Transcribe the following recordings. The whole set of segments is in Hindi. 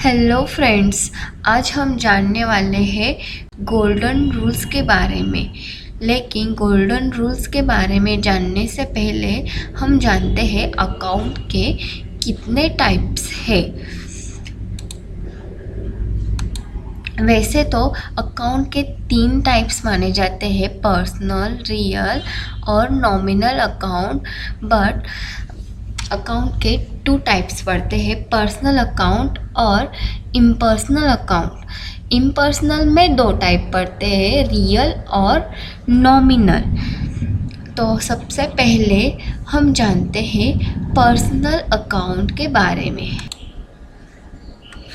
हेलो फ्रेंड्स, आज हम जानने वाले हैं गोल्डन रूल्स के बारे में। लेकिन गोल्डन रूल्स के बारे में जानने से पहले हम जानते हैं अकाउंट के कितने टाइप्स हैं। वैसे तो अकाउंट के 3 टाइप्स माने जाते हैं, पर्सनल, रियल और नॉमिनल अकाउंट। बट अकाउंट के 2 टाइप्स पड़ते हैं, पर्सनल अकाउंट और इम्पर्सनल अकाउंट। इम्पर्सनल में 2 टाइप पड़ते हैं, रियल और नॉमिनल। तो सबसे पहले हम जानते हैं पर्सनल अकाउंट के बारे में।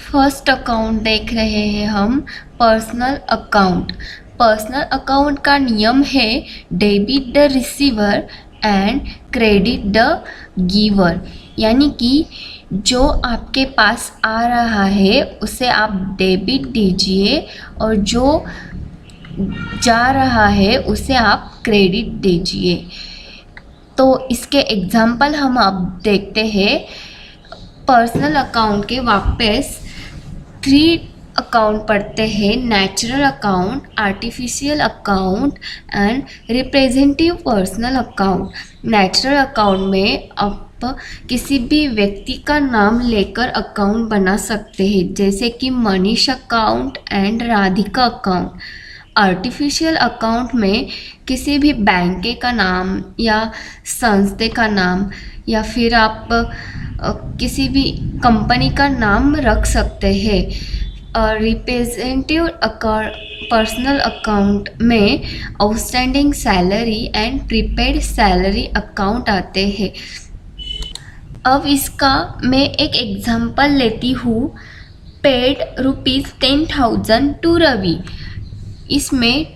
फर्स्ट अकाउंट देख रहे हैं हम, पर्सनल अकाउंट। पर्सनल अकाउंट का नियम है debit the receiver and credit the giver, यानी कि जो आपके पास आ रहा है उसे आप डेबिट दीजिए और जो जा रहा है उसे आप क्रेडिट दीजिए। तो इसके एग्जाम्पल हम अब देखते हैं। पर्सनल अकाउंट के वापस 3 अकाउंट पढ़ते हैं, natural account, artificial account and representative personal account. Natural account में आप किसी भी व्यक्ति का नाम लेकर अकाउंट बना सकते हैं, जैसे कि Manish account and Radhika account. Artificial account में किसी भी बैंक का नाम या संस्था का नाम या फिर आप किसी भी कंपनी का नाम रख सकते हैं। और रिप्रेजेंटेटिव पर्सनल अकाउंट में outstanding salary and prepaid salary account आते हैं। अब इसका मैं एक एग्जांपल लेती हूँ। Paid ₹10,000 to Ravi. इसमें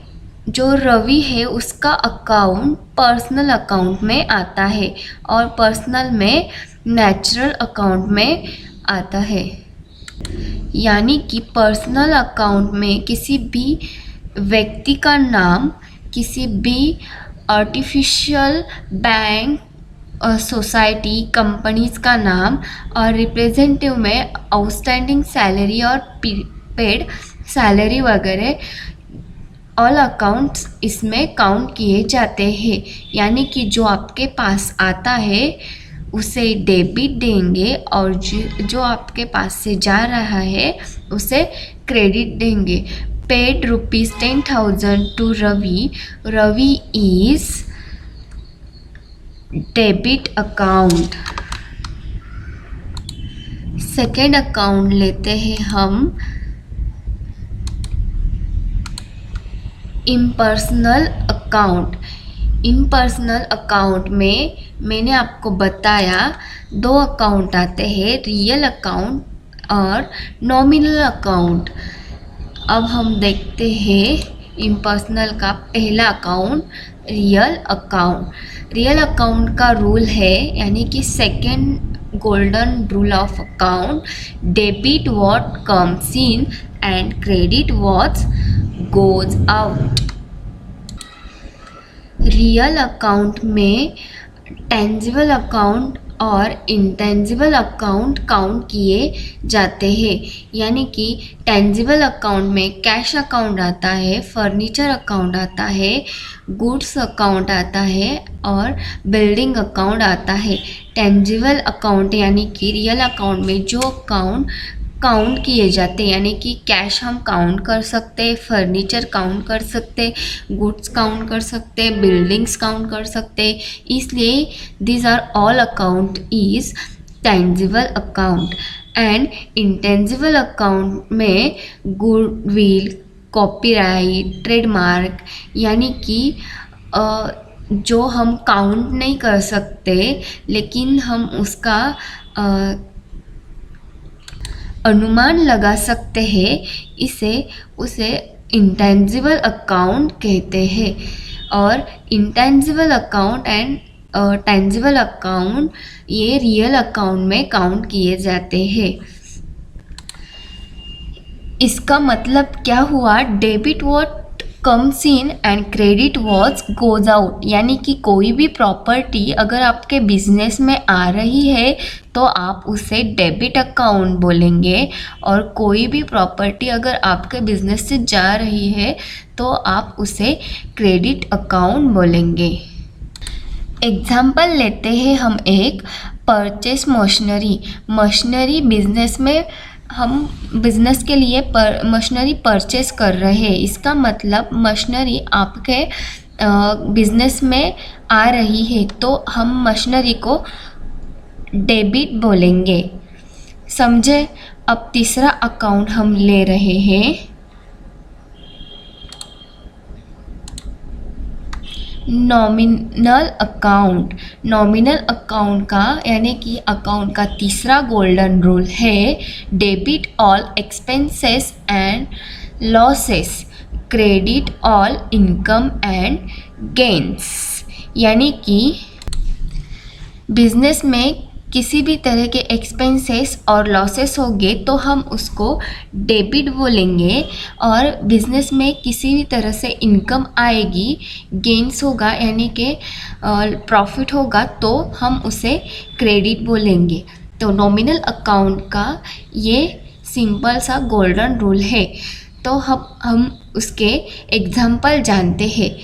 जो रवि है उसका अकाउंट पर्सनल अकाउंट में आता है और पर्सनल में नेचुरल अकाउंट में आता है। यानी कि पर्सनल अकाउंट में किसी भी व्यक्ति का नाम, किसी भी आर्टिफिशियल बैंक, सोसाइटी, कंपनीज का नाम और रिप्रेजेंटेटिव में आउटस्टैंडिंग सैलरी और पेड सैलरी वगैरह ऑल अकाउंट्स इसमें काउंट किए जाते हैं। यानी कि जो आपके पास आता है उसे डेबिट देंगे और जो आपके पास से जा रहा है उसे क्रेडिट देंगे। Paid ₹10,000 to Ravi. Ravi is debit account. Second account लेते हैं हम, इम्पर्सनल अकाउंट। इम्पर्सनल अकाउंट में मैंने आपको बताया 2 अकाउंट आते हैं, रियल अकाउंट और नॉमिनल अकाउंट। अब हम देखते हैं इम्पर्सनल का पहला account, real account. Real account का रूल है, यानी कि second golden rule of account, debit what comes in and credit what goes out. Real account में टेंजिबल अकाउंट और इंटेंजिबल अकाउंट काउंट किए जाते हैं। यानी कि टेंजिबल अकाउंट में कैश अकाउंट आता है, फर्नीचर अकाउंट आता है, गुड्स अकाउंट आता है और बिल्डिंग अकाउंट आता है। टेंजिबल अकाउंट यानी कि रियल अकाउंट में जो अकाउंट काउंट किए जाते हैं, यानी कि कैश हम काउंट कर सकते हैं, फर्नीचर काउंट कर सकते, गुड्स काउंट कर सकते, बिल्डिंग्स काउंट कर सकते। इसलिए this are all account is tangible account. And intangible account में गुडविल, कॉपीराइट, ट्रेडमार्क, यानी कि जो हम काउंट नहीं कर सकते लेकिन हम उसका अनुमान लगा सकते हैं, उसे इंटेंजिबल अकाउंट कहते हैं। और intangible account and tangible account ये रियल अकाउंट में काउंट किए जाते हैं। इसका मतलब क्या हुआ? Debit what comes in and credit what goes out. यानी कि कोई भी प्रॉपर्टी अगर आपके बिजनेस में आ रही है तो आप उसे डेबिट अकाउंट बोलेंगे। और कोई भी प्रॉपर्टी अगर आपके बिजनेस से जा रही है तो आप उसे क्रेडिट अकाउंट बोलेंगे। एग्जाम्पल लेते हैं हम एक परचेस मशीनरी बिजनेस में हम बिजनेस के लिए मशीनरी परचेस कर रहे हैं। इसका मतलब मशीनरी आपके बिजनेस में आ रही है तो हम मशीनरी को डेबिट बोलेंगे। समझे? अब तीसरा अकाउंट हम ले रहे हैं नॉमिनल अकाउंट का यानी कि अकाउंट का तीसरा गोल्डन रूल है debit all expenses and losses, credit all income and gains. यानी कि बिजनेस में किसी भी तरह के एक्सपेंसेस और लॉसेस होंगे तो हम उसको डेबिट बोलेंगे, और बिजनेस में किसी भी तरह से इनकम आएगी, गेन्स होगा यानी कि प्रॉफिट होगा तो हम उसे क्रेडिट बोलेंगे। तो नॉमिनल अकाउंट का ये सिंपल सा गोल्डन रूल है। तो हम उसके एग्जाम्पल जानते हैं।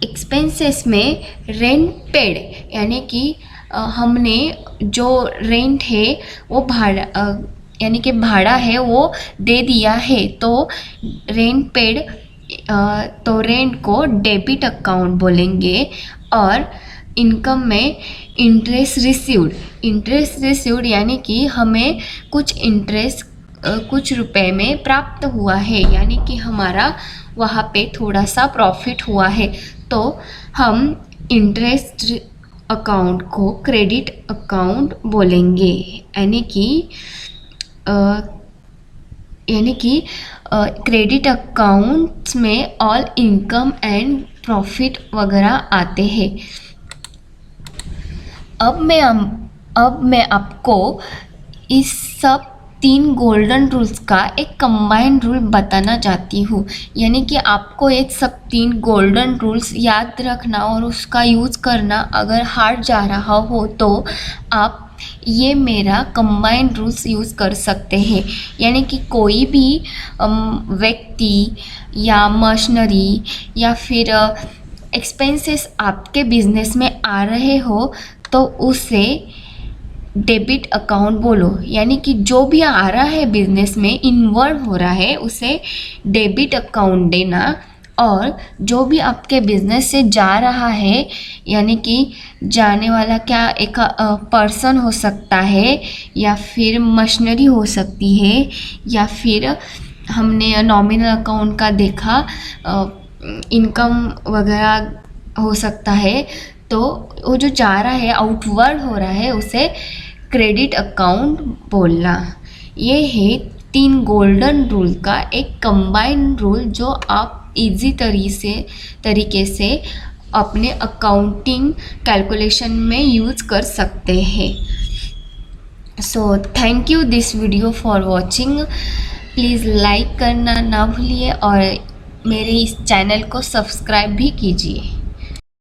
एक्सपेंसेस में रेंट पेड यानी कि हमने जो रेंट है वो भाड़ा यानी कि भाड़ा है वो दे दिया है तो रेंट पेड, तो रेंट को डेबिट अकाउंट बोलेंगे। और इनकम में इंटरेस्ट रिसीव्ड यानी कि हमें कुछ इंटरेस्ट कुछ रुपए में प्राप्त हुआ है यानी कि हमारा वहाँ पे थोड़ा सा प्रॉफिट हुआ है तो हम इंटरेस्ट अकाउंट को क्रेडिट अकाउंट बोलेंगे। यानी कि क्रेडिट अकाउंट्स में ऑल इनकम एंड प्रॉफिट वगैरह आते हैं। अब मैं आपको इस सब 3 गोल्डन रूल्स का एक कंबाइंड रूल बताना चाहती हूँ। यानी कि आपको ये सब 3 गोल्डन रूल्स याद रखना और उसका यूज़ करना अगर हार्ड जा रहा हो तो आप ये मेरा कंबाइंड रूल्स यूज़ कर सकते हैं। यानी कि कोई भी व्यक्ति या मशीनरी या फिर एक्सपेंसेस आपके बिजनेस में आ रहे हो तो उसे डेबिट अकाउंट बोलो। यानी कि जो भी आ रहा है बिजनेस में इन्वॉल्व हो रहा है उसे डेबिट अकाउंट देना, और जो भी आपके बिजनेस से जा रहा है यानी कि जाने वाला क्या एक पर्सन हो सकता है या फिर मशीनरी हो सकती है या फिर हमने नॉमिनल अकाउंट का देखा इनकम वगैरह हो सकता है, तो वो जो जा रहा है आउटवर्ड हो रहा है उसे क्रेडिट अकाउंट बोलना। ये है 3 गोल्डन रूल का एक कंबाइंड रूल जो आप इजी तरीके से अपने अकाउंटिंग कैलकुलेशन में यूज़ कर सकते हैं। So thank you this video for watching. Please like करना ना भूलिए और मेरे इस चैनल को सब्सक्राइब भी कीजिए।